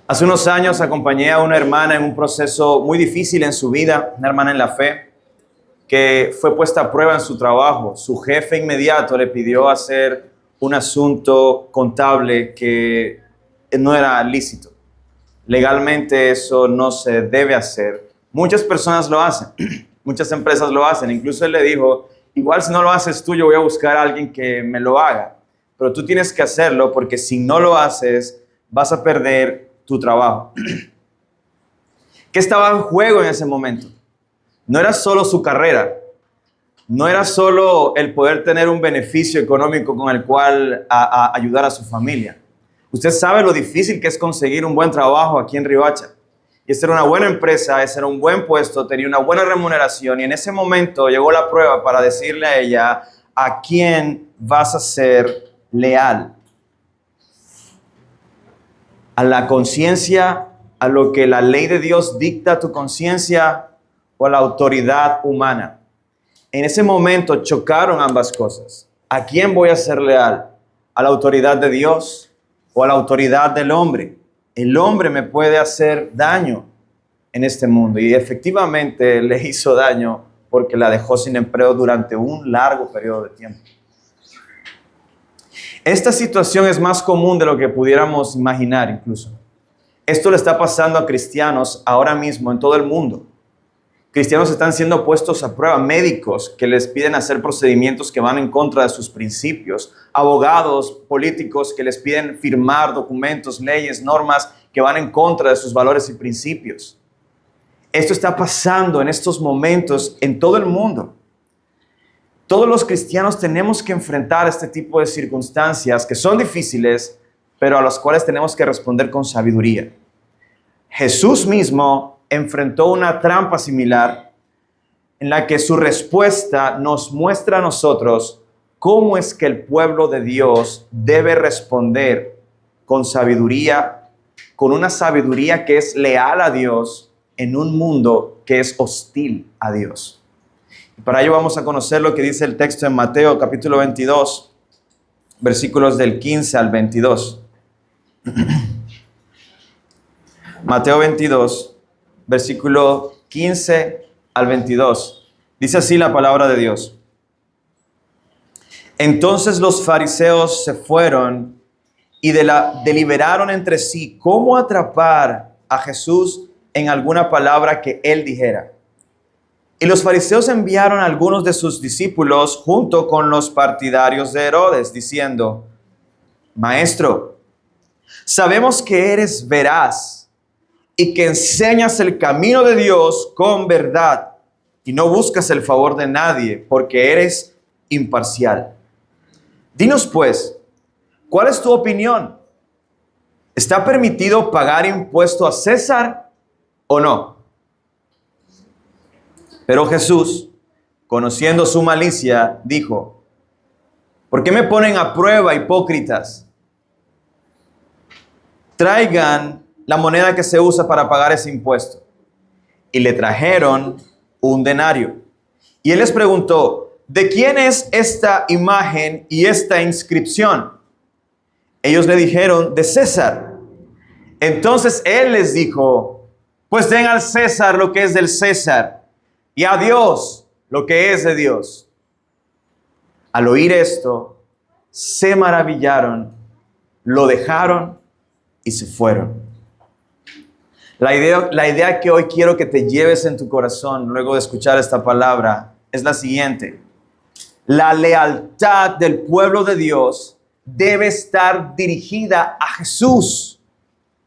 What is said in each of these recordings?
Hace unos años acompañé a una hermana en un proceso muy difícil en su vida, una hermana en la fe, que fue puesta a prueba en su trabajo. Su jefe inmediato le pidió hacer un asunto contable que no era lícito. Legalmente eso no se debe hacer. Muchas personas lo hacen, muchas empresas lo hacen. Incluso él le dijo, igual si no lo haces tú, yo voy a buscar a alguien que me lo haga. Pero tú tienes que hacerlo porque si no lo haces, vas a perder tu trabajo. ¿Qué estaba en juego en ese momento? No era solo su carrera, no era solo el poder tener un beneficio económico con el cual ayudar a su familia. Usted sabe lo difícil que es conseguir un buen trabajo aquí en Riohacha. Y esta era una buena empresa, ese era un buen puesto, tenía una buena remuneración y en ese momento llegó la prueba para decirle a ella, ¿a quién vas a ser leal? ¿A la conciencia, a lo que la ley de Dios dicta a tu conciencia o a la autoridad humana? En ese momento chocaron ambas cosas. ¿A quién voy a ser leal? ¿A la autoridad de Dios o a la autoridad del hombre? El hombre me puede hacer daño en este mundo y efectivamente le hizo daño porque la dejó sin empleo durante un largo periodo de tiempo. Esta situación es más común de lo que pudiéramos imaginar incluso. Esto le está pasando a cristianos ahora mismo en todo el mundo. Cristianos están siendo puestos a prueba, médicos que les piden hacer procedimientos que van en contra de sus principios, abogados, políticos que les piden firmar documentos, leyes, normas que van en contra de sus valores y principios. Esto está pasando en estos momentos en todo el mundo. Todos los cristianos tenemos que enfrentar este tipo de circunstancias que son difíciles, pero a las cuales tenemos que responder con sabiduría. Jesús mismo enfrentó una trampa similar en la que su respuesta nos muestra a nosotros cómo es que el pueblo de Dios debe responder con sabiduría, con una sabiduría que es leal a Dios en un mundo que es hostil a Dios. Y para ello vamos a conocer lo que dice el texto en Mateo capítulo 22, versículos del 15 al 22. Mateo 22, versículo 15 al 22. Dice así la palabra de Dios. Entonces los fariseos se fueron y deliberaron entre sí cómo atrapar a Jesús en alguna palabra que él dijera. Y los fariseos enviaron a algunos de sus discípulos junto con los partidarios de Herodes, diciendo, Maestro, sabemos que eres veraz y que enseñas el camino de Dios con verdad y no buscas el favor de nadie porque eres imparcial. Dinos pues, ¿cuál es tu opinión? ¿Está permitido pagar impuesto a César o no? Pero Jesús, conociendo su malicia, dijo, ¿por qué me ponen a prueba, hipócritas? Traigan la moneda que se usa para pagar ese impuesto. Y le trajeron un denario. Y él les preguntó, ¿de quién es esta imagen y esta inscripción? Ellos le dijeron, de César. Entonces él les dijo, pues den al César lo que es del César y a Dios lo que es de Dios. Al oír esto, se maravillaron, lo dejaron y se fueron. La idea que hoy quiero que te lleves en tu corazón luego de escuchar esta palabra es la siguiente. La lealtad del pueblo de Dios debe estar dirigida a Jesús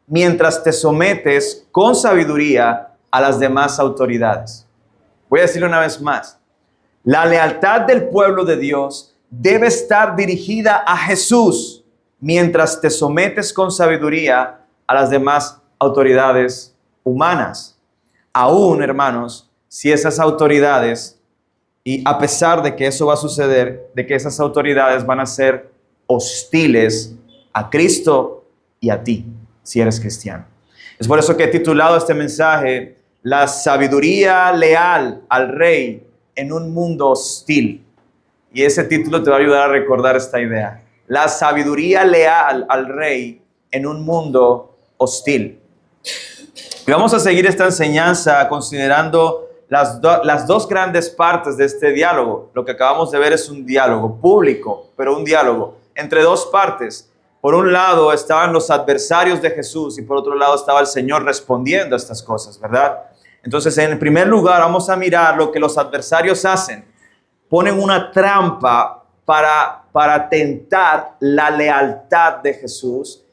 mientras te sometes con sabiduría a las demás autoridades. Voy a decirlo una vez más. La lealtad del pueblo de Dios debe estar dirigida a Jesús mientras te sometes con sabiduría a las demás autoridades humanas. Aún, hermanos, si esas autoridades, y a pesar de que eso va a suceder, de que esas autoridades van a ser hostiles a Cristo y a ti, si eres cristiano. Es por eso que he titulado este mensaje, La sabiduría leal al rey en un mundo hostil. Y ese título te va a ayudar a recordar esta idea. La sabiduría leal al rey en un mundo hostil. Y vamos a seguir esta enseñanza considerando las dos grandes partes de este diálogo. Lo que acabamos de ver es un diálogo público, pero un diálogo entre dos partes. Por un lado estaban los adversarios de Jesús y por otro lado estaba el Señor respondiendo a estas cosas, ¿verdad? Entonces, en primer lugar, vamos a mirar lo que los adversarios hacen. Ponen una trampa para tentar la lealtad de Jesús.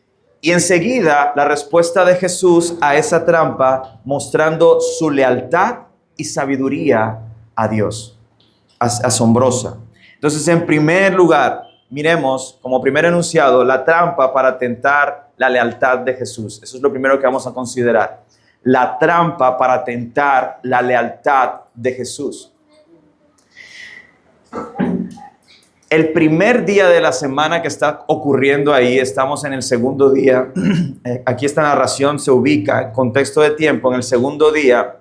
Y enseguida la respuesta de Jesús a esa trampa, mostrando su lealtad y sabiduría a Dios. Asombrosa. Entonces, en primer lugar, miremos como primer enunciado la trampa para tentar la lealtad de Jesús. Eso es lo primero que vamos a considerar. La trampa para tentar la lealtad de Jesús. El primer día de la semana que está ocurriendo ahí, estamos en el segundo día. Aquí esta narración se ubica en contexto de tiempo, en el segundo día,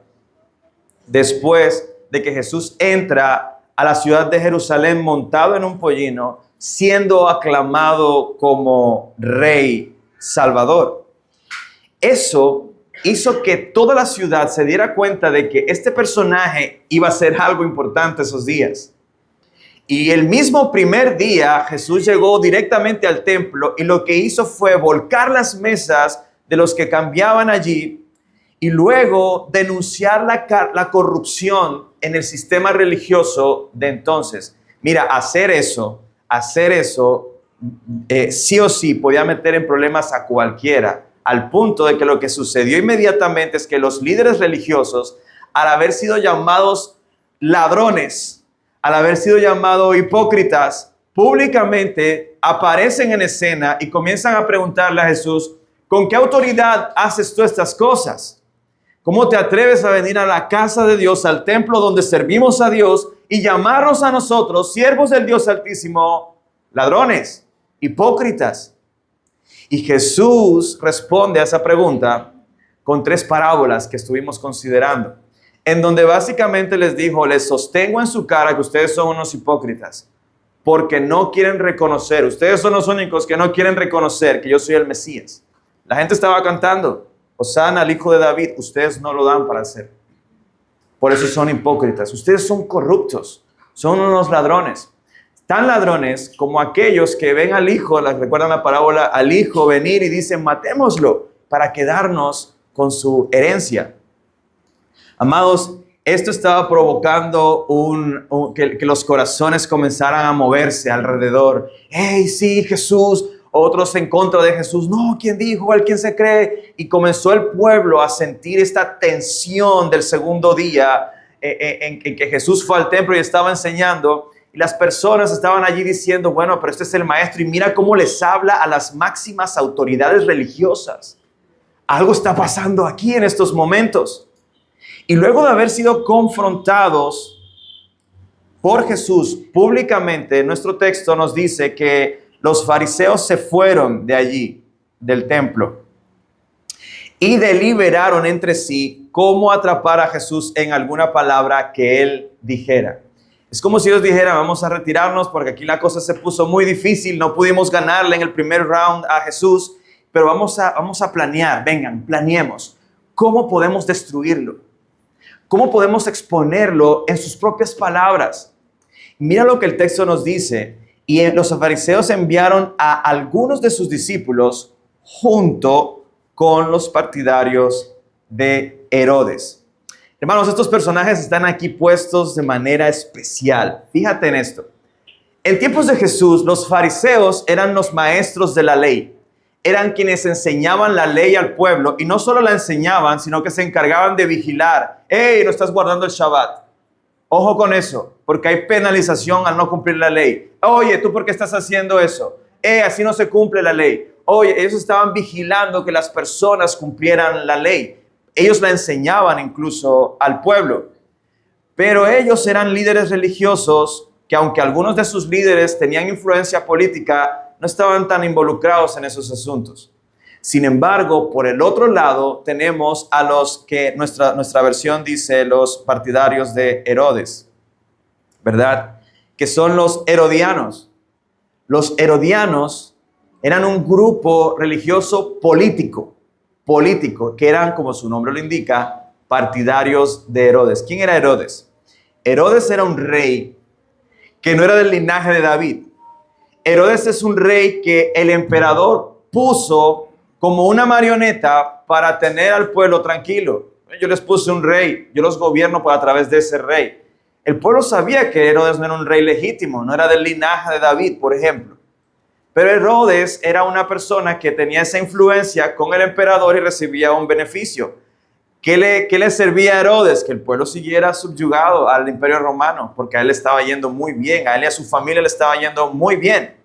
después de que Jesús entra a la ciudad de Jerusalén montado en un pollino, siendo aclamado como Rey Salvador. Eso hizo que toda la ciudad se diera cuenta de que este personaje iba a ser algo importante esos días. Y el mismo primer día Jesús llegó directamente al templo y lo que hizo fue volcar las mesas de los que cambiaban allí y luego denunciar la corrupción en el sistema religioso de entonces. Mira, hacer eso, sí o sí podía meter en problemas a cualquiera, al punto de que lo que sucedió inmediatamente es que los líderes religiosos, al haber sido llamados ladrones, al haber sido llamados hipócritas, públicamente aparecen en escena y comienzan a preguntarle a Jesús, ¿con qué autoridad haces tú estas cosas? ¿Cómo te atreves a venir a la casa de Dios, al templo donde servimos a Dios y llamarnos a nosotros, siervos del Dios Altísimo, ladrones, hipócritas? Y Jesús responde a esa pregunta con 3 parábolas que estuvimos considerando, en donde básicamente les dijo, les sostengo en su cara que ustedes son unos hipócritas, porque no quieren reconocer, ustedes son los únicos que no quieren reconocer que yo soy el Mesías. La gente estaba cantando, Hosana al Hijo de David, ustedes no lo dan para hacer. Por eso son hipócritas, ustedes son corruptos, son unos ladrones. Tan ladrones como aquellos que ven al Hijo, recuerdan la parábola, al Hijo venir y dicen, matémoslo para quedarnos con su herencia. Amados, esto estaba provocando que los corazones comenzaran a moverse alrededor. ¡Hey, sí, Jesús! Otros en contra de Jesús. No, ¿quién dijo? ¿El quién se cree? Y comenzó el pueblo a sentir esta tensión del segundo día en que Jesús fue al templo y estaba enseñando. Y las personas estaban allí diciendo, bueno, pero este es el maestro. Y mira cómo les habla a las máximas autoridades religiosas. Algo está pasando aquí en estos momentos. Y luego de haber sido confrontados por Jesús públicamente, nuestro texto nos dice que los fariseos se fueron de allí, del templo, y deliberaron entre sí cómo atrapar a Jesús en alguna palabra que él dijera. Es como si ellos dijeran, vamos a retirarnos porque aquí la cosa se puso muy difícil, no pudimos ganarle en el primer round a Jesús, pero vamos a planear, vengan, planeemos. ¿Cómo podemos destruirlo? ¿Cómo podemos exponerlo en sus propias palabras? Mira lo que el texto nos dice. Y los fariseos enviaron a algunos de sus discípulos junto con los partidarios de Herodes. Hermanos, estos personajes están aquí puestos de manera especial. Fíjate en esto. En tiempos de Jesús, los fariseos eran los maestros de la ley. Eran quienes enseñaban la ley al pueblo y no solo la enseñaban, sino que se encargaban de vigilar. ¡Hey, no estás guardando el Shabbat! Ojo con eso, porque hay penalización al no cumplir la ley. Oye, ¿tú por qué estás haciendo eso? Así no se cumple la ley. Oye, ellos estaban vigilando que las personas cumplieran la ley. Ellos la enseñaban incluso al pueblo. Pero ellos eran líderes religiosos que aunque algunos de sus líderes tenían influencia política, no estaban tan involucrados en esos asuntos. Sin embargo, por el otro lado, tenemos a los que nuestra versión dice los partidarios de Herodes, ¿verdad? Que son los herodianos. Los herodianos eran un grupo religioso político. político, que eran, como su nombre lo indica, partidarios de Herodes. ¿Quién era Herodes? Herodes era un rey que no era del linaje de David. Herodes es un rey que el emperador puso como una marioneta para tener al pueblo tranquilo. Yo les puse un rey, yo los gobierno a través de ese rey. El pueblo sabía que Herodes no era un rey legítimo, no era del linaje de David, por ejemplo. Pero Herodes era una persona que tenía esa influencia con el emperador y recibía un beneficio. ¿Qué le servía a Herodes? Que el pueblo siguiera subyugado al imperio romano, porque a él le estaba yendo muy bien, a él y a su familia le estaba yendo muy bien.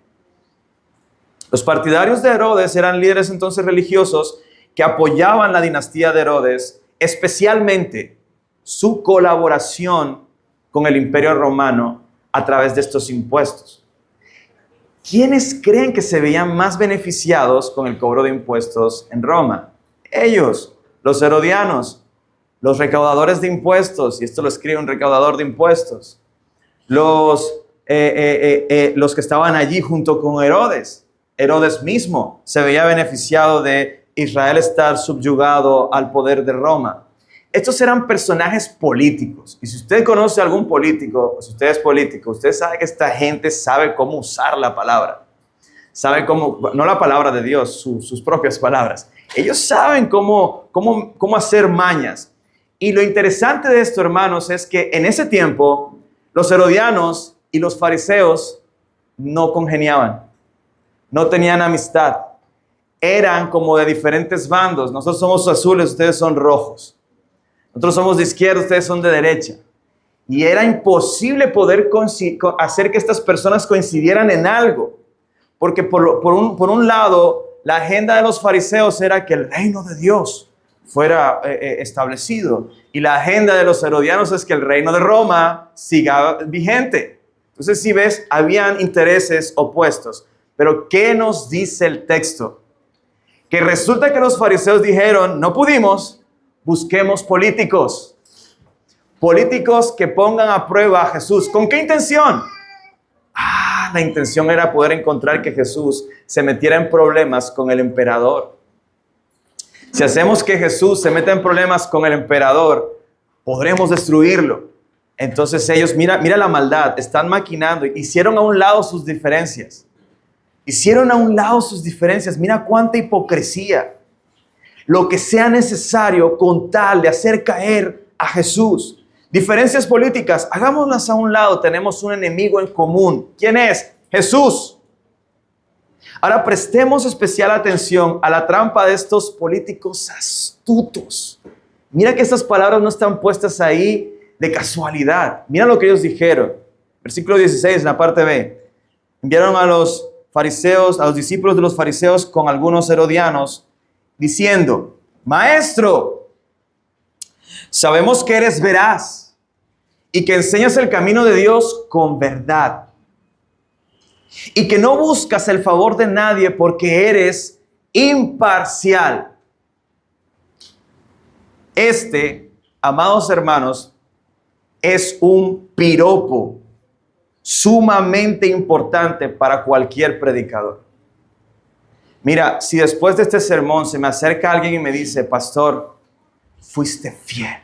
Los partidarios de Herodes eran líderes entonces religiosos que apoyaban la dinastía de Herodes, especialmente su colaboración con el imperio romano a través de estos impuestos. ¿Quiénes creen que se veían más beneficiados con el cobro de impuestos en Roma? Ellos, los herodianos, los recaudadores de impuestos, y esto lo escribe un recaudador de impuestos, los que estaban allí junto con Herodes. Herodes mismo se veía beneficiado de Israel estar subyugado al poder de Roma. Estos eran personajes políticos. Y si usted conoce a algún político, o si usted es político, usted sabe que esta gente sabe cómo usar la palabra. Sabe cómo, no la palabra de Dios, sus propias palabras. Ellos saben cómo hacer mañas. Y lo interesante de esto, hermanos, es que en ese tiempo los herodianos y los fariseos no congeniaban, no tenían amistad. Eran como de diferentes bandos. Nosotros somos azules, ustedes son rojos. Nosotros somos de izquierda, ustedes son de derecha. Y era imposible poder hacer que estas personas coincidieran en algo. Porque por un lado, la agenda de los fariseos era que el reino de Dios fuera establecido. Y la agenda de los herodianos es que el reino de Roma siga vigente. Entonces, si ves, habían intereses opuestos. Pero, ¿qué nos dice el texto? Que resulta que los fariseos dijeron, no pudimos, busquemos políticos. Políticos que pongan a prueba a Jesús. ¿Con qué intención? La intención era poder encontrar que Jesús se metiera en problemas con el emperador. Si hacemos que Jesús se meta en problemas con el emperador, podremos destruirlo. Entonces ellos, mira la maldad, están maquinando, hicieron a un lado sus diferencias. Mira cuánta hipocresía. Lo que sea necesario con tal de hacer caer a Jesús. Diferencias políticas, hagámoslas a un lado. Tenemos un enemigo en común. ¿Quién es? Jesús. Ahora prestemos especial atención a la trampa de estos políticos astutos. Mira que estas palabras no están puestas ahí de casualidad. Mira lo que ellos dijeron. Versículo 16, en la parte B. Enviaron a los fariseos, a los discípulos de los fariseos con algunos herodianos, diciendo, Maestro, sabemos que eres veraz y que enseñas el camino de Dios con verdad y que no buscas el favor de nadie porque eres imparcial. Amados hermanos, es un piropo sumamente importante para cualquier predicador. Mira, si después de este sermón se me acerca alguien y me dice, pastor, fuiste fiel,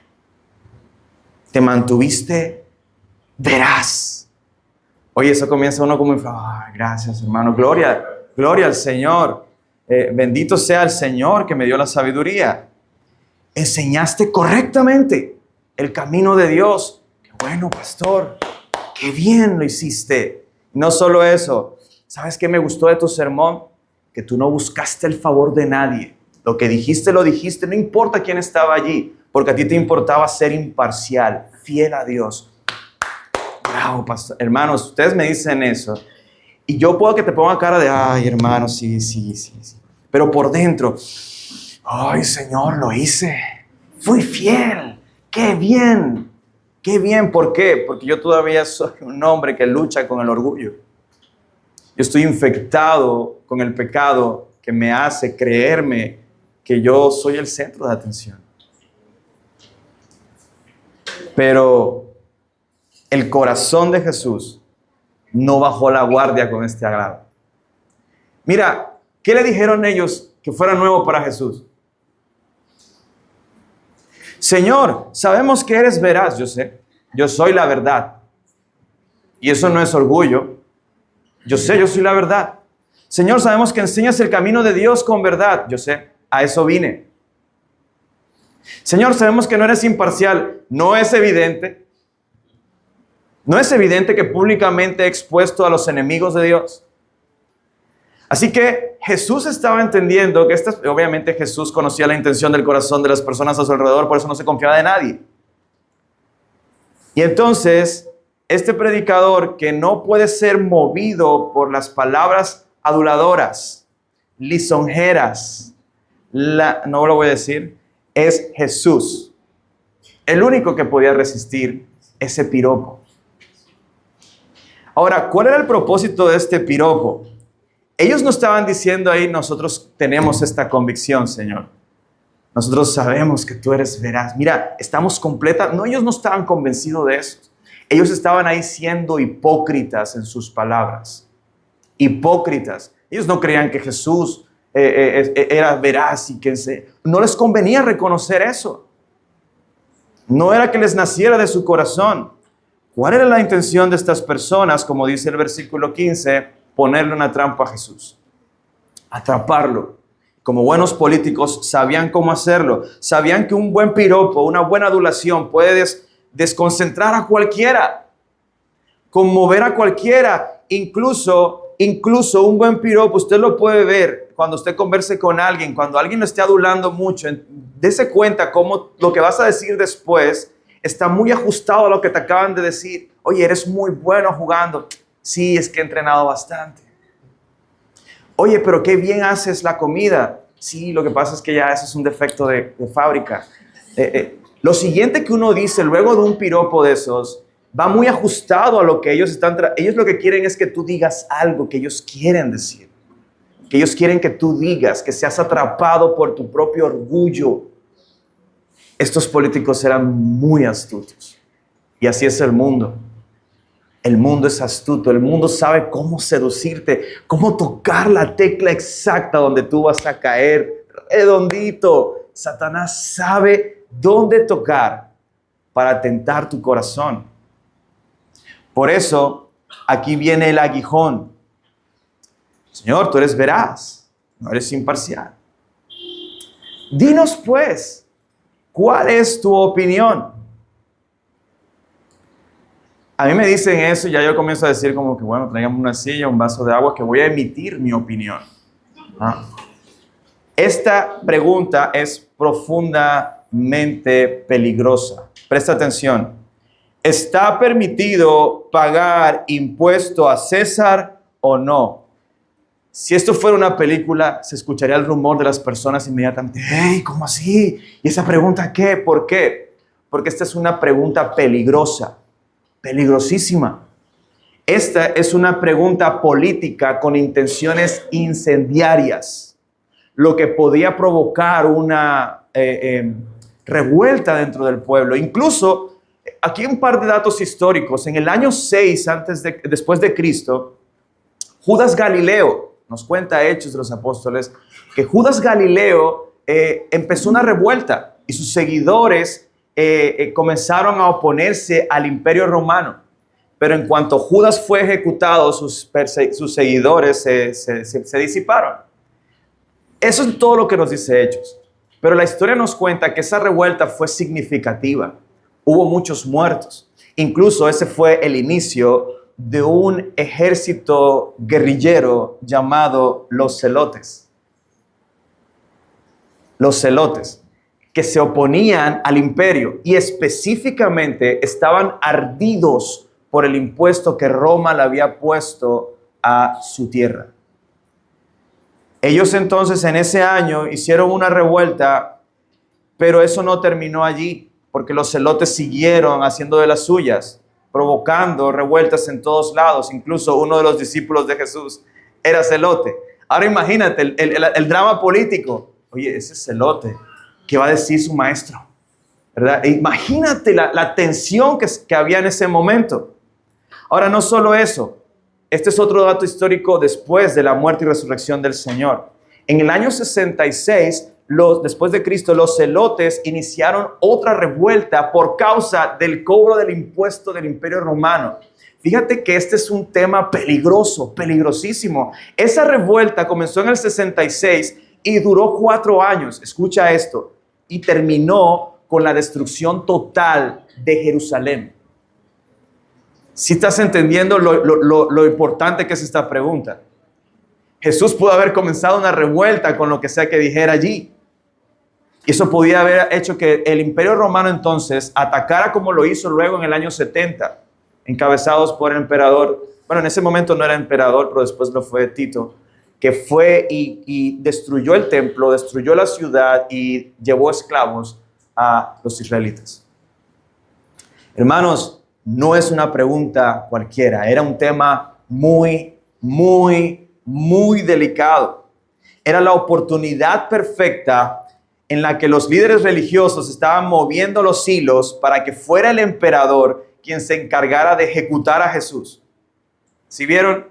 te mantuviste veraz. Oye, eso comienza uno como, gracias hermano, gloria al Señor, bendito sea el Señor que me dio la sabiduría. Enseñaste correctamente el camino de Dios. Qué bueno, pastor, qué bien lo hiciste. No solo eso, ¿sabes qué me gustó de tu sermón? Que tú no buscaste el favor de nadie. Lo que dijiste, lo dijiste, no importa quién estaba allí, porque a ti te importaba ser imparcial, fiel a Dios. Bravo, pastor. Hermanos, ustedes me dicen eso, y yo puedo que te ponga cara de, ay, hermano, sí. Pero por dentro, ay, Señor, lo hice. Fui fiel. ¡Qué bien! ¡Qué bien! ¿Por qué? Porque yo todavía soy un hombre que lucha con el orgullo. Yo estoy infectado con el pecado que me hace creerme que yo soy el centro de atención. Pero el corazón de Jesús no bajó la guardia con este agrado. Mira, ¿qué le dijeron ellos que fuera nuevo para Jesús? Señor, sabemos que eres veraz. Yo sé, yo soy la verdad. Y eso no es orgullo. Yo sé, yo soy la verdad. Señor, sabemos que enseñas el camino de Dios con verdad. Yo sé, a eso vine. Señor, sabemos que no eres imparcial. No es evidente. No es evidente que públicamente he expuesto a los enemigos de Dios. Así que Jesús estaba entendiendo que obviamente Jesús conocía la intención del corazón de las personas a su alrededor, por eso no se confiaba de nadie. Y entonces, este predicador que no puede ser movido por las palabras aduladoras, lisonjeras, no lo voy a decir, es Jesús, el único que podía resistir ese piropo. Ahora, ¿cuál era el propósito de este piropo? Ellos no estaban diciendo ahí, nosotros tenemos esta convicción, Señor. Nosotros sabemos que tú eres veraz. Mira, estamos completas. No, ellos no estaban convencidos de eso. Ellos estaban ahí siendo hipócritas en sus palabras. Hipócritas. Ellos no creían que Jesús era veraz y que no les convenía reconocer eso. No era que les naciera de su corazón. ¿Cuál era la intención de estas personas? Como dice el versículo 15, ponerle una trampa a Jesús, atraparlo. Como buenos políticos sabían cómo hacerlo, sabían que un buen piropo, una buena adulación puede desconcentrar a cualquiera, conmover a cualquiera, incluso un buen piropo, usted lo puede ver cuando usted converse con alguien, cuando alguien lo esté adulando mucho, dése cuenta cómo lo que vas a decir después está muy ajustado a lo que te acaban de decir. Oye, eres muy bueno jugando. Sí, es que he entrenado bastante. Oye, pero qué bien haces la comida. Sí, lo que pasa es que ya eso es un defecto de fábrica. Lo siguiente que uno dice luego de un piropo de esos va muy ajustado a lo que ellos están. Ellos lo que quieren es que tú digas algo que ellos quieren decir. Que ellos quieren que tú digas, que seas atrapado por tu propio orgullo. Estos políticos eran muy astutos. Y así es el mundo. El mundo es astuto, el mundo sabe cómo seducirte, cómo tocar la tecla exacta donde tú vas a caer redondito. Satanás sabe dónde tocar para tentar tu corazón. Por eso, aquí viene el aguijón. Señor, tú eres veraz, no eres imparcial. Dinos pues, ¿cuál es tu opinión? A mí me dicen eso y ya yo comienzo a decir como que, bueno, traigamos una silla, un vaso de agua, que voy a emitir mi opinión. Esta pregunta es profundamente peligrosa. Presta atención. ¿Está permitido pagar impuesto a César o no? Si esto fuera una película, se escucharía el rumor de las personas inmediatamente. ¡Hey! ¿Cómo así? ¿Y esa pregunta qué? ¿Por qué? Porque esta es una pregunta peligrosa. Peligrosísima. Esta es una pregunta política con intenciones incendiarias, lo que podía provocar una revuelta dentro del pueblo. Incluso, aquí un par de datos históricos. En el año 6 después de Cristo, Judas Galileo, nos cuenta Hechos de los Apóstoles, que Judas Galileo empezó una revuelta y sus seguidores comenzaron a oponerse al imperio romano. Pero en cuanto Judas fue ejecutado, sus seguidores se disiparon. Eso es todo lo que nos dice Hechos. Pero la historia nos cuenta que esa revuelta fue significativa. Hubo muchos muertos. Incluso ese fue el inicio de un ejército guerrillero llamado los Zelotes. Los Zelotes, que se oponían al imperio y específicamente estaban ardidos por el impuesto que Roma le había puesto a su tierra. Ellos entonces en ese año hicieron una revuelta, pero eso no terminó allí, porque los celotes siguieron haciendo de las suyas, provocando revueltas en todos lados. Incluso uno de los discípulos de Jesús era celote. Ahora imagínate el drama político. Oye, ese celote, ¿qué va a decir su maestro? ¿Verdad? Imagínate la tensión que había en ese momento. Ahora, no solo eso. Este es otro dato histórico después de la muerte y resurrección del Señor. En el año 66, después de Cristo, los celotes iniciaron otra revuelta por causa del cobro del impuesto del Imperio Romano. Fíjate que este es un tema peligroso, peligrosísimo. Esa revuelta comenzó en el 66 y duró 4 años. Escucha esto. Y terminó con la destrucción total de Jerusalén. ¿Sí estás entendiendo lo importante que es esta pregunta? Jesús pudo haber comenzado una revuelta con lo que sea que dijera allí. Y eso podía haber hecho que el Imperio Romano entonces atacara como lo hizo luego en el año 70, encabezados por el emperador. Bueno, en ese momento no era emperador, pero después lo fue Tito, que fue y destruyó el templo, destruyó la ciudad y llevó esclavos a los israelitas. Hermanos, no es una pregunta cualquiera, era un tema muy delicado. Era la oportunidad perfecta en la que los líderes religiosos estaban moviendo los hilos para que fuera el emperador quien se encargara de ejecutar a Jesús. ¿Sí vieron?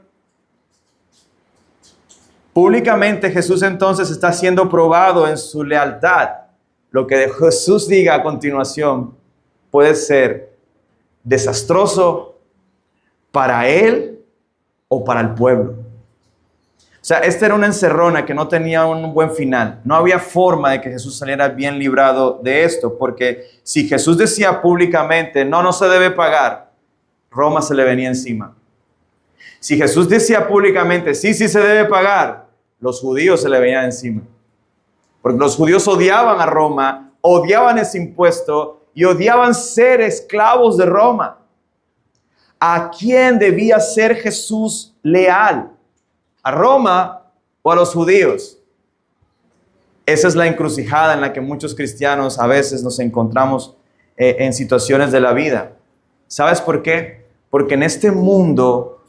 Públicamente Jesús entonces está siendo probado en su lealtad. Lo que Jesús diga a continuación puede ser desastroso para él o para el pueblo. O sea, esta era una encerrona que no tenía un buen final. No había forma de que Jesús saliera bien librado de esto, porque si Jesús decía públicamente, no se debe pagar, Roma se le venía encima. Si Jesús decía públicamente, sí se debe pagar, los judíos se le venían encima. Porque los judíos odiaban a Roma, odiaban ese impuesto y odiaban ser esclavos de Roma. ¿A quién debía ser Jesús leal? ¿A Roma o a los judíos? Esa es la encrucijada en la que muchos cristianos a veces nos encontramos en situaciones de la vida. ¿Sabes por qué? Porque en este mundo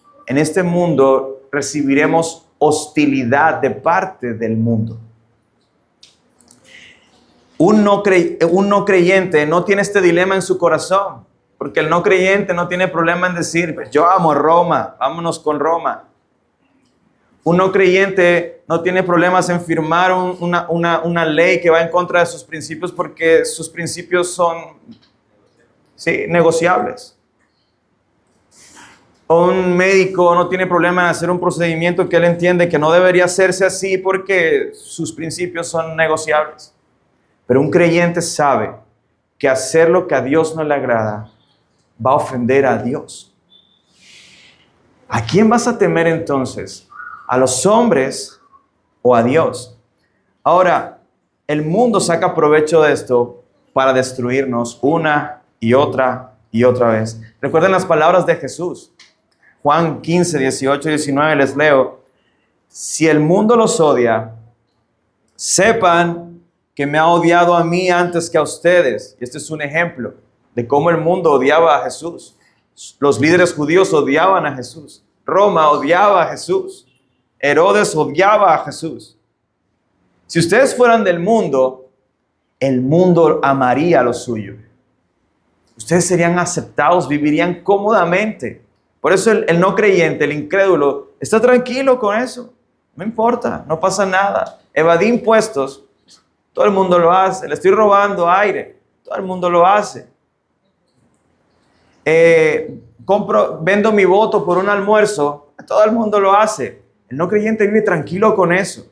recibiremos hostilidad de parte del mundo. Un no creyente no tiene este dilema en su corazón, porque el no creyente no tiene problema en decir, pues yo amo a Roma, vámonos con Roma. Un no creyente no tiene problemas en firmar una ley que va en contra de sus principios porque sus principios son negociables. Un médico no tiene problema en hacer un procedimiento que él entiende que no debería hacerse así porque sus principios son negociables. Pero un creyente sabe que hacer lo que a Dios no le agrada va a ofender a Dios. ¿A quién vas a temer entonces? ¿A los hombres o a Dios? Ahora, el mundo saca provecho de esto para destruirnos una y otra vez. Recuerden las palabras de Jesús. Juan 15, 18 y 19 les leo. Si el mundo los odia, sepan que me ha odiado a mí antes que a ustedes. Este es un ejemplo de cómo el mundo odiaba a Jesús. Los líderes judíos odiaban a Jesús. Roma odiaba a Jesús. Herodes odiaba a Jesús. Si ustedes fueran del mundo, el mundo amaría lo suyo. Ustedes serían aceptados, vivirían cómodamente. Por eso el no creyente, el incrédulo, está tranquilo con eso. No importa, no pasa nada. Evadí impuestos, todo el mundo lo hace. Le estoy robando aire, todo el mundo lo hace. Vendo mi voto por un almuerzo, todo el mundo lo hace. El no creyente vive tranquilo con eso,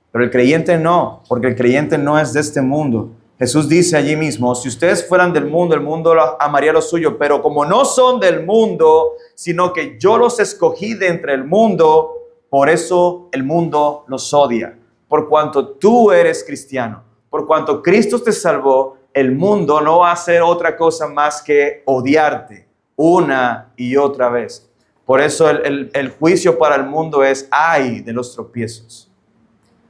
pero el creyente no, porque el creyente no es de este mundo. Jesús dice allí mismo, si ustedes fueran del mundo, el mundo amaría lo suyo, pero como no son del mundo, sino que yo los escogí de entre el mundo, por eso el mundo los odia. Por cuanto tú eres cristiano, por cuanto Cristo te salvó, el mundo no va a hacer otra cosa más que odiarte una y otra vez. Por eso el juicio para el mundo es, ay de los tropiezos.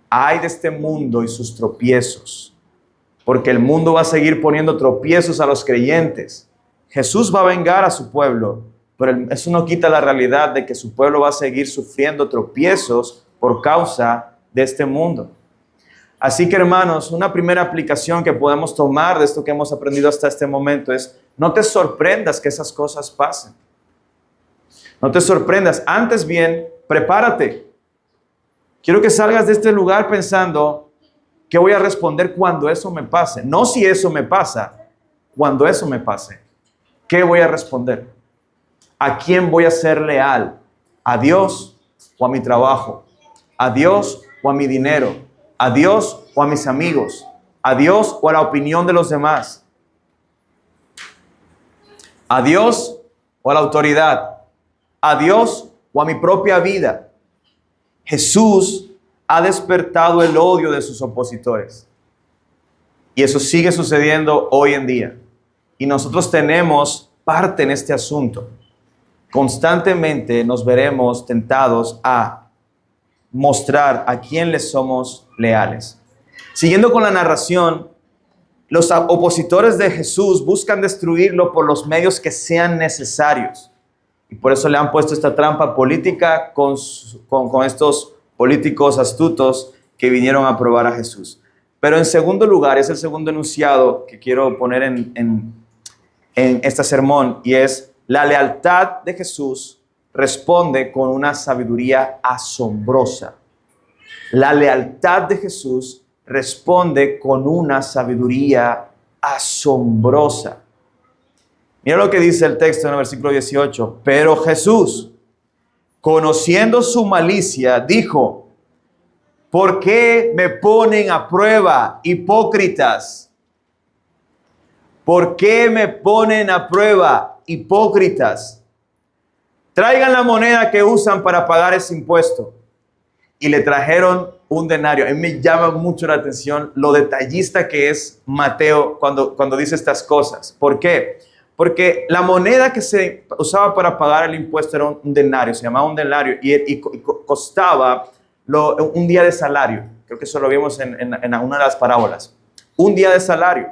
Ay de este mundo y sus tropiezos. Porque el mundo va a seguir poniendo tropiezos a los creyentes. Jesús va a vengar a su pueblo, pero eso no quita la realidad de que su pueblo va a seguir sufriendo tropiezos por causa de este mundo. Así que, hermanos, una primera aplicación que podemos tomar de esto que hemos aprendido hasta este momento es, no te sorprendas que esas cosas pasen. No te sorprendas, antes bien, prepárate. Quiero que salgas de este lugar pensando ¿Qué voy a responder cuando eso me pase? No si eso me pasa, cuando eso me pase. ¿Qué voy a responder? ¿A quién voy a ser leal? ¿A Dios o a mi trabajo? ¿A Dios o a mi dinero? ¿A Dios o a mis amigos? ¿A Dios o a la opinión de los demás? ¿A Dios o a la autoridad? ¿A Dios o a mi propia vida? Jesús ha despertado el odio de sus opositores. Y eso sigue sucediendo hoy en día. Y nosotros tenemos parte en este asunto. Constantemente nos veremos tentados a mostrar a quién le somos leales. Siguiendo con la narración, los opositores de Jesús buscan destruirlo por los medios que sean necesarios. Y por eso le han puesto esta trampa política con estos políticos astutos que vinieron a probar a Jesús. Pero en segundo lugar, es el segundo enunciado que quiero poner en este sermón, y es: la lealtad de Jesús responde con una sabiduría asombrosa. La lealtad de Jesús responde con una sabiduría asombrosa. Mira lo que dice el texto en el versículo 18. Pero Jesús, conociendo su malicia, dijo: ¿por qué me ponen a prueba, hipócritas? ¿Por qué me ponen a prueba, hipócritas? Traigan la moneda que usan para pagar ese impuesto. Y le trajeron un denario. A mí me llama mucho la atención lo detallista que es Mateo cuando dice estas cosas. ¿Por qué? Porque la moneda que se usaba para pagar el impuesto era un denario, se llamaba un denario, y costaba un día de salario. Creo que eso lo vimos en una de las parábolas. Un día de salario.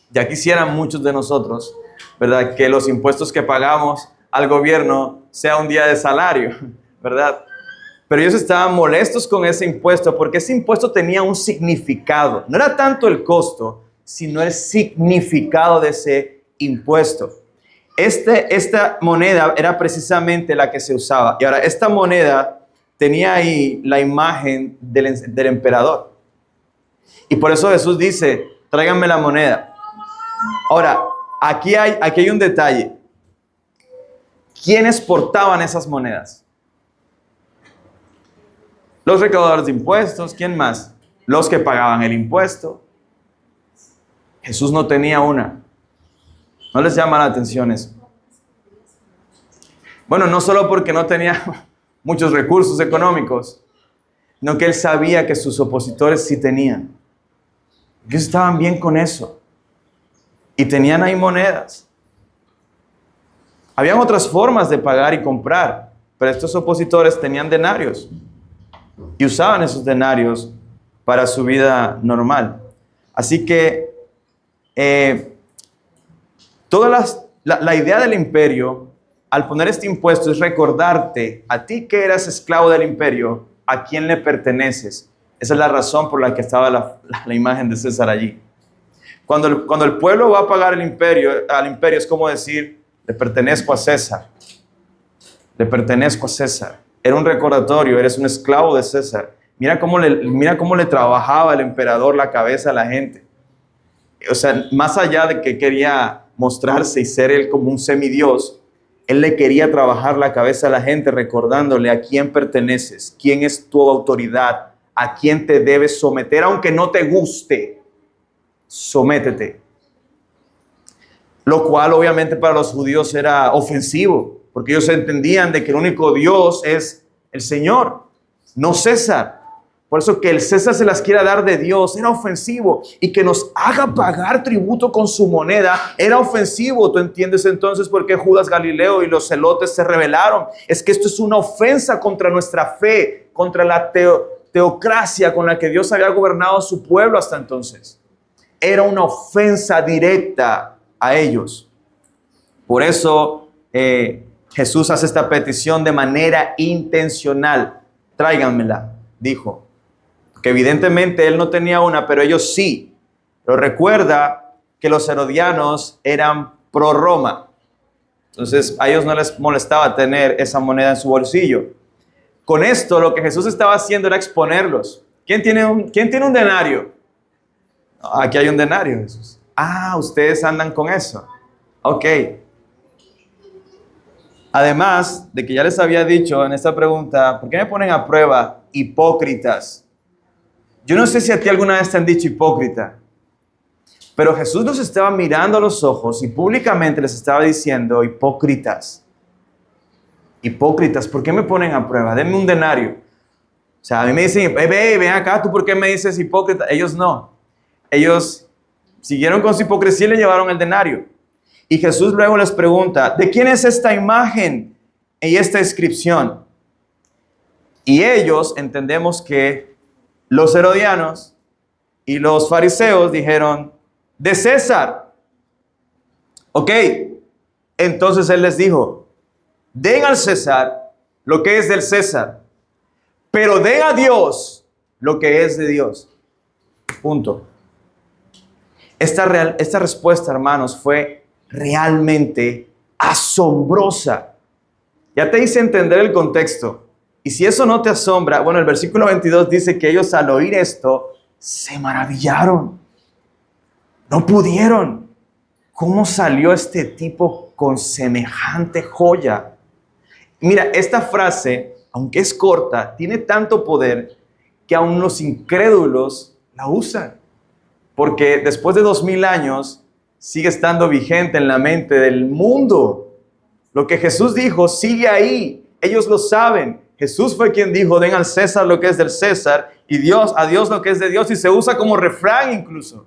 Ya quisieran muchos de nosotros, ¿verdad?, que los impuestos que pagamos al gobierno sea un día de salario, ¿verdad? Pero ellos estaban molestos con ese impuesto porque ese impuesto tenía un significado. No era tanto el costo, sino el significado de ese impuesto. Esta moneda era precisamente la que se usaba. Y ahora, esta moneda tenía ahí la imagen del emperador. Y por eso Jesús dice: tráiganme la moneda. Ahora, aquí hay un detalle. ¿Quiénes portaban esas monedas? Los recaudadores de impuestos. ¿Quién más? Los que pagaban el impuesto. Jesús no tenía una. ¿No les llama la atención eso? Bueno, no solo porque no tenía muchos recursos económicos, sino que él sabía que sus opositores sí tenían. Ellos estaban bien con eso. Y tenían ahí monedas. Habían otras formas de pagar y comprar, pero estos opositores tenían denarios. Y usaban esos denarios para su vida normal. Así que la idea del imperio, al poner este impuesto, es recordarte a ti que eras esclavo del imperio, a quién le perteneces. Esa es la razón por la que estaba la imagen de César allí. Cuando el pueblo va a pagar al imperio es como decir: le pertenezco a César. Le pertenezco a César. Era un recordatorio: eres un esclavo de César. Mira cómo le trabajaba el emperador la cabeza a la gente. O sea, más allá de que quería mostrarse y ser él como un semidios, él le quería trabajar la cabeza a la gente, recordándole a quién perteneces, quién es tu autoridad, a quién te debes someter, aunque no te guste, sométete. Lo cual obviamente para los judíos era ofensivo, porque ellos entendían de que el único Dios es el Señor, no César. Por eso que el César se las quiera dar de Dios era ofensivo, y que nos haga pagar tributo con su moneda era ofensivo. ¿Tú entiendes entonces por qué Judas Galileo y los celotes se rebelaron? Es que esto es una ofensa contra nuestra fe, contra la teocracia con la que Dios había gobernado a su pueblo hasta entonces. Era una ofensa directa a ellos. Por eso Jesús hace esta petición de manera intencional. Tráiganmela, dijo. Que evidentemente él no tenía una, pero ellos sí. Pero recuerda que los herodianos eran pro Roma. Entonces a ellos no les molestaba tener esa moneda en su bolsillo. Con esto lo que Jesús estaba haciendo era exponerlos. ¿Quién tiene un denario? Aquí hay un denario, Jesús. Ustedes andan con eso. Ok. Además de que ya les había dicho en esta pregunta, ¿por qué me ponen a prueba, hipócritas? Yo no sé si a ti alguna vez te han dicho hipócrita, pero Jesús los estaba mirando a los ojos y públicamente les estaba diciendo, hipócritas. Hipócritas, ¿por qué me ponen a prueba? Denme un denario. O sea, a mí me dicen, ven acá, ¿tú por qué me dices hipócrita? Ellos no. Ellos siguieron con su hipocresía y le llevaron el denario. Y Jesús luego les pregunta, ¿de quién es esta imagen y esta inscripción? Y ellos, entendemos que los herodianos y los fariseos dijeron, de César. Ok, entonces él les dijo, den al César lo que es del César, pero den a Dios lo que es de Dios. Punto. Esta respuesta, hermanos, fue realmente asombrosa. Ya te hice entender el contexto. Y si eso no te asombra, bueno, el versículo 22 dice que ellos al oír esto se maravillaron. No pudieron. ¿Cómo salió este tipo con semejante joya? Mira, esta frase, aunque es corta, tiene tanto poder que aún los incrédulos la usan. Porque después de 2000 años sigue estando vigente en la mente del mundo. Lo que Jesús dijo sigue ahí. Ellos lo saben. Jesús fue quien dijo, den al César lo que es del César y a Dios lo que es de Dios. Y se usa como refrán incluso.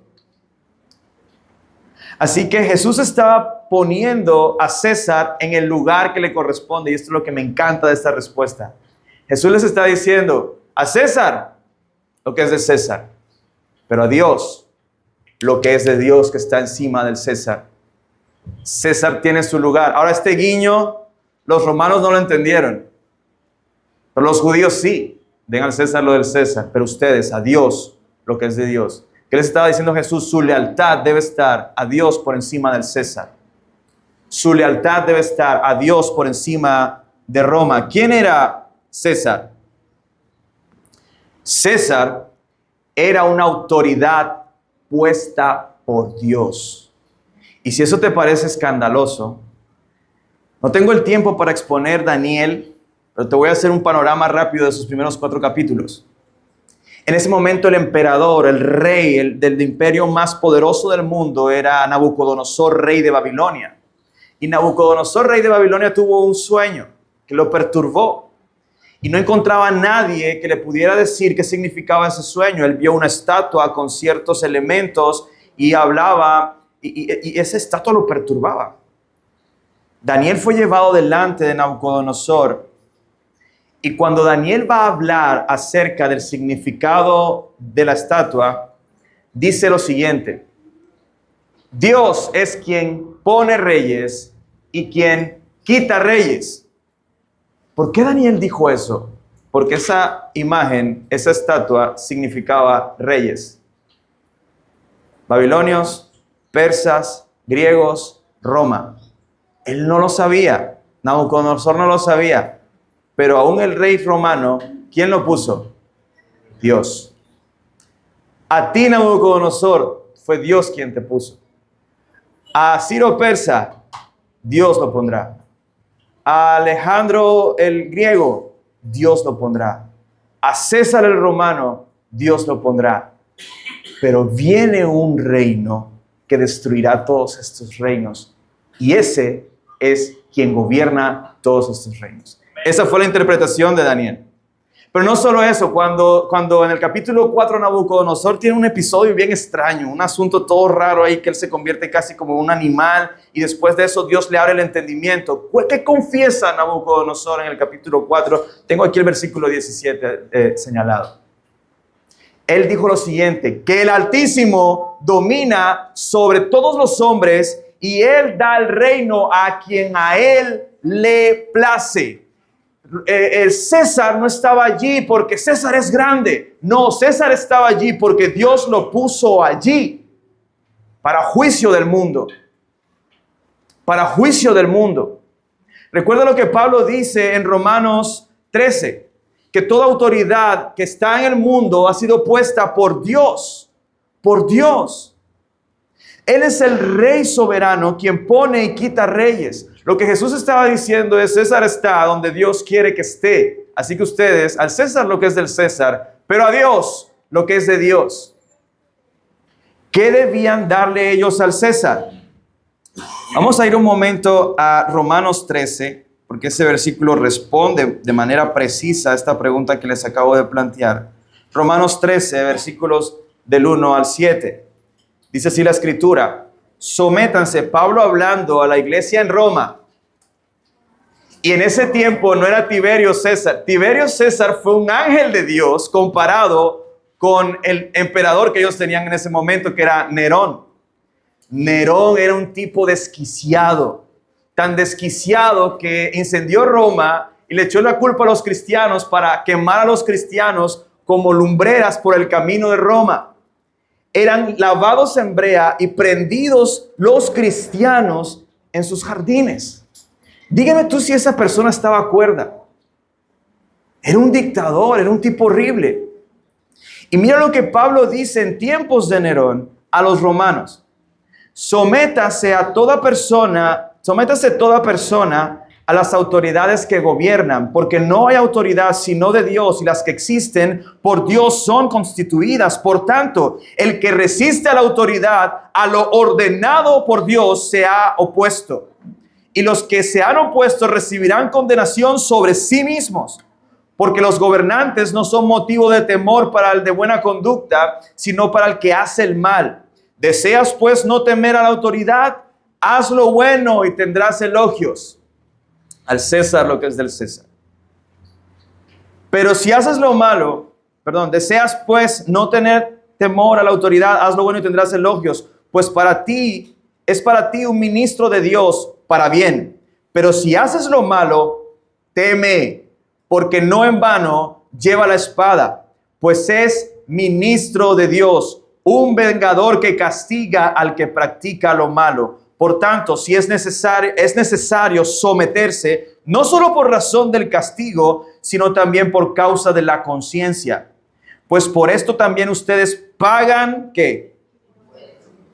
Así que Jesús estaba poniendo a César en el lugar que le corresponde. Y esto es lo que me encanta de esta respuesta. Jesús les está diciendo, a César lo que es de César, pero a Dios lo que es de Dios, que está encima del César. César tiene su lugar. Ahora, este guiño, los romanos no lo entendieron, pero los judíos sí. Den al César lo del César, pero ustedes, a Dios lo que es de Dios. ¿Qué les estaba diciendo Jesús? Su lealtad debe estar a Dios por encima del César. Su lealtad debe estar a Dios por encima de Roma. ¿Quién era César? César era una autoridad puesta por Dios. Y si eso te parece escandaloso, no tengo el tiempo para exponer Daniel, pero te voy a hacer un panorama rápido de sus primeros 4 capítulos. En ese momento el emperador, el rey del imperio más poderoso del mundo era Nabucodonosor, rey de Babilonia. Y Nabucodonosor, rey de Babilonia, tuvo un sueño que lo perturbó. Y no encontraba a nadie que le pudiera decir qué significaba ese sueño. Él vio una estatua con ciertos elementos y hablaba, y esa estatua lo perturbaba. Daniel fue llevado delante de Nabucodonosor. Y cuando Daniel va a hablar acerca del significado de la estatua, dice lo siguiente: Dios es quien pone reyes y quien quita reyes. ¿Por qué Daniel dijo eso? Porque esa imagen, esa estatua, significaba reyes. Babilonios, persas, griegos, Roma. Él no lo sabía. Nabucodonosor no lo sabía. Pero aún el rey romano, ¿quién lo puso? Dios. A ti, Nabucodonosor, fue Dios quien te puso. A Ciro Persa, Dios lo pondrá. A Alejandro el griego, Dios lo pondrá. A César el romano, Dios lo pondrá. Pero viene un reino que destruirá todos estos reinos. Y ese es quien gobierna todos estos reinos. Esa fue la interpretación de Daniel. Pero no solo eso, cuando en el capítulo 4 Nabucodonosor tiene un episodio bien extraño, un asunto todo raro ahí, que él se convierte casi como un animal, y después de eso Dios le abre el entendimiento. ¿Qué confiesa Nabucodonosor en el capítulo 4? Tengo aquí el versículo 17 señalado. Él dijo lo siguiente: que el Altísimo domina sobre todos los hombres y él da el reino a quien a él le place. El César no estaba allí porque César es grande. No, César estaba allí porque Dios lo puso allí para juicio del mundo. Para juicio del mundo. Recuerda lo que Pablo dice en Romanos 13, que toda autoridad que está en el mundo ha sido puesta por Dios. Por Dios. Él es el rey soberano quien pone y quita reyes. Lo que Jesús estaba diciendo es: César está donde Dios quiere que esté. Así que ustedes, al César lo que es del César, pero a Dios lo que es de Dios. ¿Qué debían darle ellos al César? Vamos a ir un momento a Romanos 13, porque ese versículo responde de manera precisa a esta pregunta que les acabo de plantear. Romanos 13, versículos del 1 al 7. Dice así la Escritura: sométanse, Pablo hablando a la iglesia en Roma. Y en ese tiempo no era Tiberio César. Tiberio César fue un ángel de Dios comparado con el emperador que ellos tenían en ese momento, que era Nerón. Nerón era un tipo desquiciado, tan desquiciado que incendió Roma y le echó la culpa a los cristianos para quemar a los cristianos como lumbreras por el camino de Roma. Eran lavados en brea y prendidos los cristianos en sus jardines. Dígame tú si esa persona estaba cuerda. Era un dictador, era un tipo horrible. Y mira lo que Pablo dice en tiempos de Nerón a los romanos: sométase toda persona a las autoridades que gobiernan, porque no hay autoridad sino de Dios, y las que existen por Dios son constituidas. Por tanto, el que resiste a la autoridad, a lo ordenado por Dios, se ha opuesto. Y los que se han opuesto recibirán condenación sobre sí mismos, porque los gobernantes no son motivo de temor para el de buena conducta, sino para el que hace el mal. ¿Deseas pues no temer a la autoridad? Haz lo bueno y tendrás elogios. Al César lo que es del César. Pero si haces lo malo, deseas pues no tener temor a la autoridad, haz lo bueno y tendrás elogios, pues es para ti un ministro de Dios para bien. Pero si haces lo malo, teme, porque no en vano lleva la espada, pues es ministro de Dios, un vengador que castiga al que practica lo malo. Por tanto, si es necesario someterse, no solo por razón del castigo, sino también por causa de la conciencia. Pues por esto también ustedes pagan, ¿qué?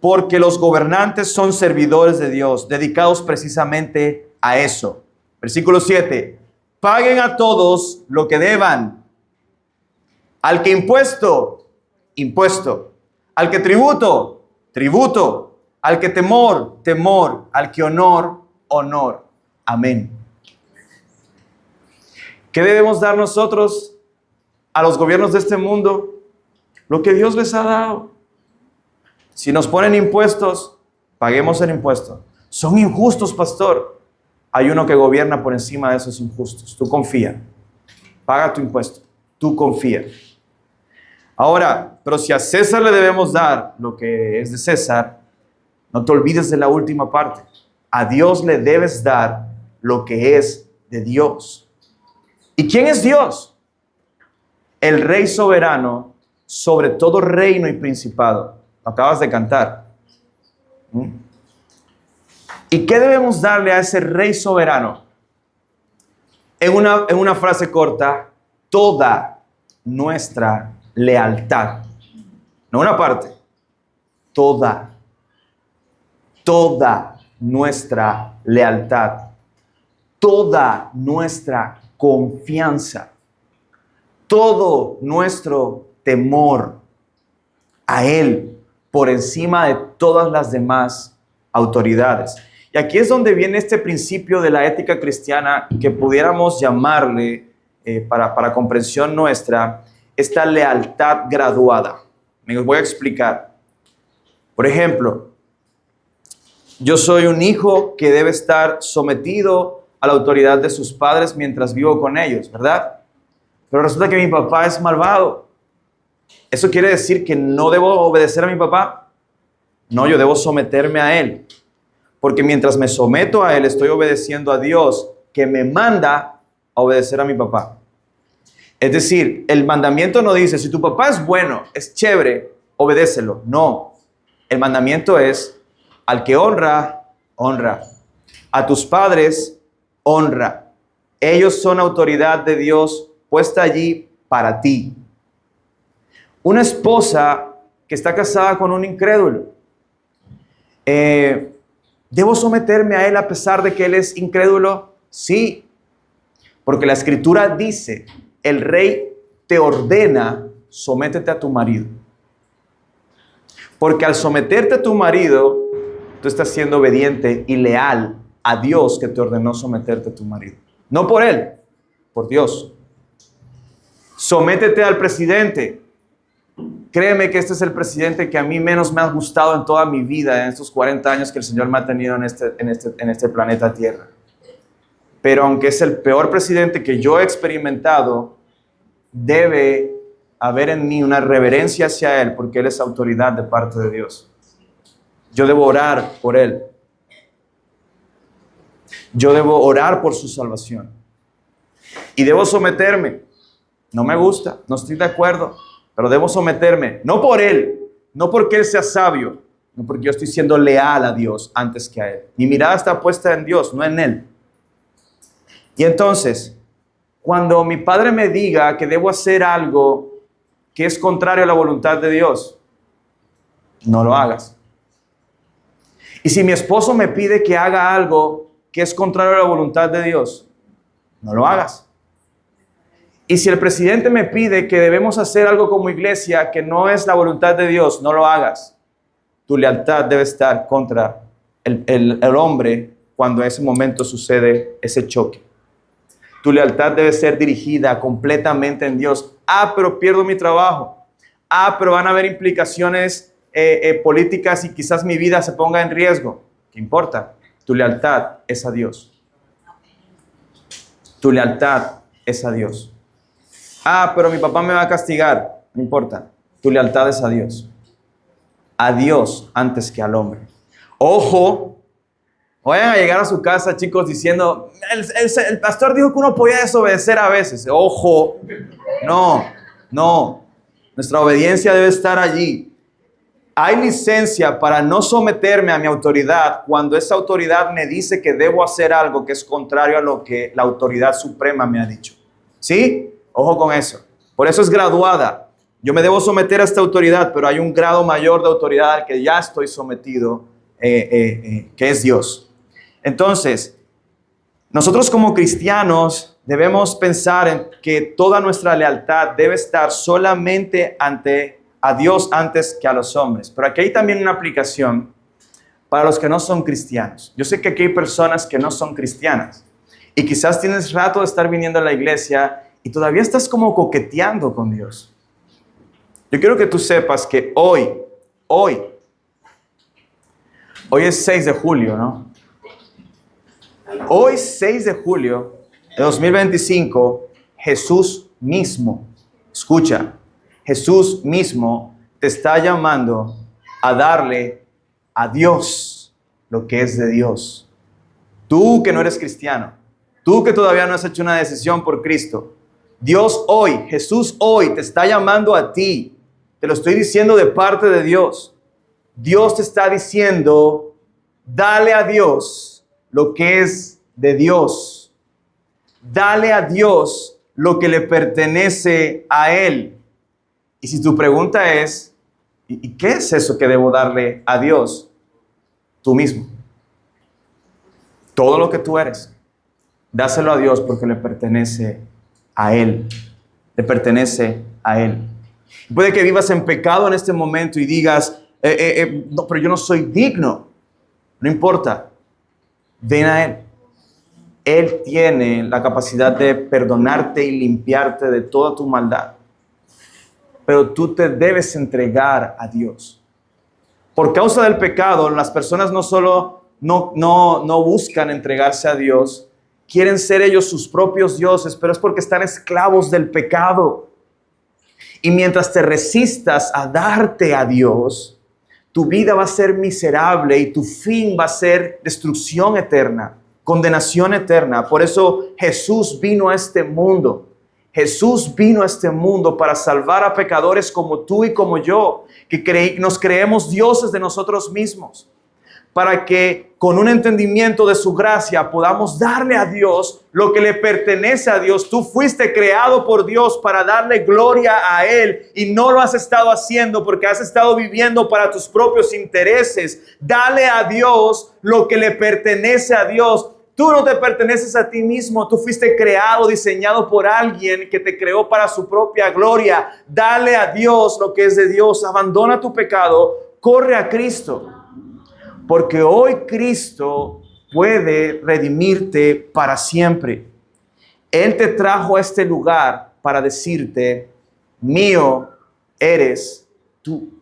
Porque los gobernantes son servidores de Dios, dedicados precisamente a eso. Versículo 7. Paguen a todos lo que deban. Al que impuesto, impuesto. Al que tributo, tributo. Al que temor, temor. Al que honor, honor. Amén. ¿Qué debemos dar nosotros a los gobiernos de este mundo? Lo que Dios les ha dado. Si nos ponen impuestos, paguemos el impuesto. Son injustos, pastor. Hay uno que gobierna por encima de esos injustos. Tú confía. Paga tu impuesto. Tú confía. Ahora, pero si a César le debemos dar lo que es de César, no te olvides de la última parte. A Dios le debes dar lo que es de Dios. ¿Y quién es Dios? El Rey soberano sobre todo reino y principado. Acabas de cantar. ¿Y qué debemos darle a ese Rey soberano? En una frase corta: toda nuestra lealtad. No una parte. Toda nuestra lealtad. Toda nuestra confianza. Todo nuestro temor a Él por encima de todas las demás autoridades. Y aquí es donde viene este principio de la ética cristiana que pudiéramos llamarle, para comprensión nuestra, esta lealtad graduada. Me voy a explicar. Por ejemplo, yo soy un hijo que debe estar sometido a la autoridad de sus padres mientras vivo con ellos, ¿verdad? Pero resulta que mi papá es malvado. ¿Eso quiere decir que no debo obedecer a mi papá? No, yo debo someterme a Él. Porque mientras me someto a Él, estoy obedeciendo a Dios, que me manda a obedecer a mi papá. Es decir, el mandamiento no dice: si tu papá es bueno, es chévere, obedécelo. No, el mandamiento es: al que honra, honra. A tus padres, honra. Ellos son autoridad de Dios puesta allí para ti. Una esposa que está casada con un incrédulo. ¿Debo someterme a él a pesar de que él es incrédulo? Sí, porque la Escritura dice, el rey te ordena, sométete a tu marido. Porque al someterte a tu marido, tú estás siendo obediente y leal a Dios que te ordenó someterte a tu marido. No por él, por Dios. Sométete al presidente. Créeme que este es el presidente que a mí menos me ha gustado en toda mi vida, en estos 40 años que el Señor me ha tenido en este planeta Tierra. Pero aunque es el peor presidente que yo he experimentado, debe haber en mí una reverencia hacia Él, porque Él es autoridad de parte de Dios. Yo debo orar por Él. Yo debo orar por su salvación. Y debo someterme. No me gusta, no estoy de acuerdo, pero debo someterme. No por Él, no porque Él sea sabio, no porque yo estoy siendo leal a Dios antes que a Él. Mi mirada está puesta en Dios, no en Él. Y entonces, cuando mi padre me diga que debo hacer algo que es contrario a la voluntad de Dios, no lo hagas. Y si mi esposo me pide que haga algo que es contrario a la voluntad de Dios, no lo hagas. Y si el presidente me pide que debemos hacer algo como iglesia que no es la voluntad de Dios, no lo hagas. Tu lealtad debe estar contra el hombre cuando en ese momento sucede ese choque. Tu lealtad debe ser dirigida completamente en Dios. Pero pierdo mi trabajo. Pero van a haber implicaciones políticas y quizás mi vida se ponga en riesgo. ¿Qué importa? Tu lealtad es a Dios. Tu lealtad es a Dios. Pero mi papá me va a castigar. No importa. Tu lealtad es a Dios. A Dios antes que al hombre. Ojo. Vayan a llegar a su casa, chicos, diciendo, el pastor dijo que uno podía desobedecer a veces. Ojo, no. Nuestra obediencia debe estar allí. Hay licencia para no someterme a mi autoridad cuando esa autoridad me dice que debo hacer algo que es contrario a lo que la autoridad suprema me ha dicho. ¿Sí? Ojo con eso. Por eso es graduada. Yo me debo someter a esta autoridad, pero hay un grado mayor de autoridad al que ya estoy sometido, que es Dios. Entonces, nosotros como cristianos debemos pensar en que toda nuestra lealtad debe estar solamente a Dios antes que a los hombres. Pero aquí hay también una aplicación para los que no son cristianos. Yo sé que aquí hay personas que no son cristianas y quizás tienes rato de estar viniendo a la iglesia y todavía estás como coqueteando con Dios. Yo quiero que tú sepas que hoy es 6 de julio, ¿no? Hoy, 6 de julio de 2025, Jesús mismo, escucha, Jesús mismo te está llamando a darle a Dios lo que es de Dios. Tú que no eres cristiano, tú que todavía no has hecho una decisión por Cristo, Dios hoy, Jesús hoy te está llamando a ti. Te lo estoy diciendo de parte de Dios. Dios te está diciendo, dale a Dios lo que es de Dios. Dale a Dios lo que le pertenece a Él. Y si tu pregunta es, ¿y qué es eso que debo darle a Dios? Tú mismo. Todo lo que tú eres, dáselo a Dios porque le pertenece a Él. Le pertenece a Él. Puede que vivas en pecado en este momento y digas, no, pero yo no soy digno. No importa. Ven a Él. Él tiene la capacidad de perdonarte y limpiarte de toda tu maldad. Pero tú te debes entregar a Dios. Por causa del pecado, las personas no solo no buscan entregarse a Dios, quieren ser ellos sus propios dioses, pero es porque están esclavos del pecado. Y mientras te resistas a darte a Dios, tu vida va a ser miserable y tu fin va a ser destrucción eterna, condenación eterna. Por eso Jesús vino a este mundo. Jesús vino a este mundo para salvar a pecadores como tú y como yo, que nos creemos dioses de nosotros mismos. para que con un entendimiento de su gracia podamos darle a Dios lo que le pertenece a Dios. Tú fuiste creado por Dios para darle gloria a Él y no lo has estado haciendo porque has estado viviendo para tus propios intereses. Dale a Dios lo que le pertenece a Dios. Tú no te perteneces a ti mismo, tú fuiste creado, diseñado por alguien que te creó para su propia gloria. Dale a Dios lo que es de Dios, abandona tu pecado, corre a Cristo. Porque hoy Cristo puede redimirte para siempre. Él te trajo a este lugar para decirte, mío eres tú.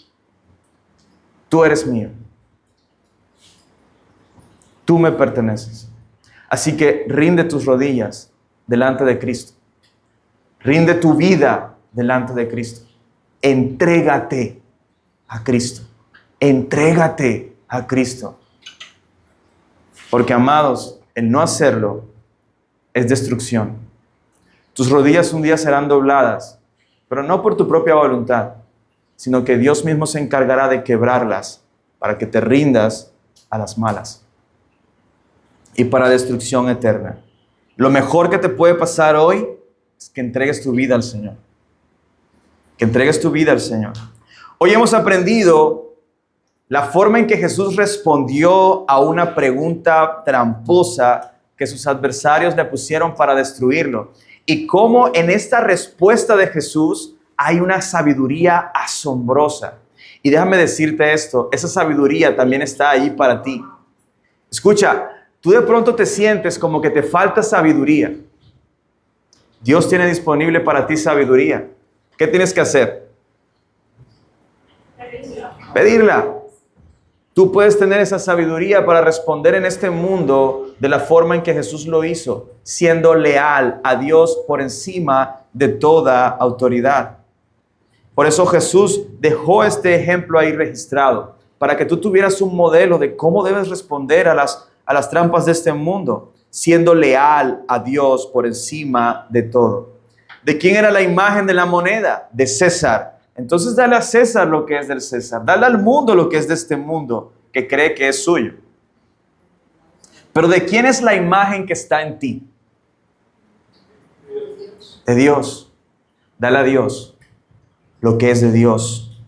Tú eres mío. Tú me perteneces. Así que rinde tus rodillas delante de Cristo. Rinde tu vida delante de Cristo. Entrégate a Cristo. Entrégate a Cristo. Porque, amados, el no hacerlo es destrucción. Tus rodillas un día serán dobladas, pero no por tu propia voluntad, sino que Dios mismo se encargará de quebrarlas para que te rindas a las malas y para destrucción eterna. Lo mejor que te puede pasar hoy es que entregues tu vida al Señor. Que entregues tu vida al Señor. Hoy hemos aprendido la forma en que Jesús respondió a una pregunta tramposa que sus adversarios le pusieron para destruirlo. Y cómo en esta respuesta de Jesús hay una sabiduría asombrosa. Y déjame decirte esto, esa sabiduría también está ahí para ti. Escucha, tú de pronto te sientes como que te falta sabiduría. Dios tiene disponible para ti sabiduría. ¿Qué tienes que hacer? Pedirla. Tú puedes tener esa sabiduría para responder en este mundo de la forma en que Jesús lo hizo, siendo leal a Dios por encima de toda autoridad. Por eso Jesús dejó este ejemplo ahí registrado, para que tú tuvieras un modelo de cómo debes responder a las trampas de este mundo, siendo leal a Dios por encima de todo. ¿De quién era la imagen de la moneda? De César. Entonces dale a César lo que es del César. Dale al mundo lo que es de este mundo, que cree que es suyo. Pero ¿de quién es la imagen que está en ti? De Dios. Dale a Dios lo que es de Dios.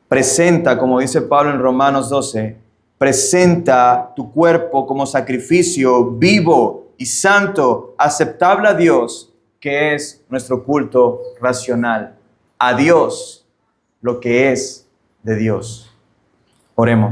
Presenta, como dice Pablo en Romanos 12, presenta tu cuerpo como sacrificio vivo y santo, aceptable a Dios, que es nuestro culto racional. A Dios lo que es de Dios. Oremos.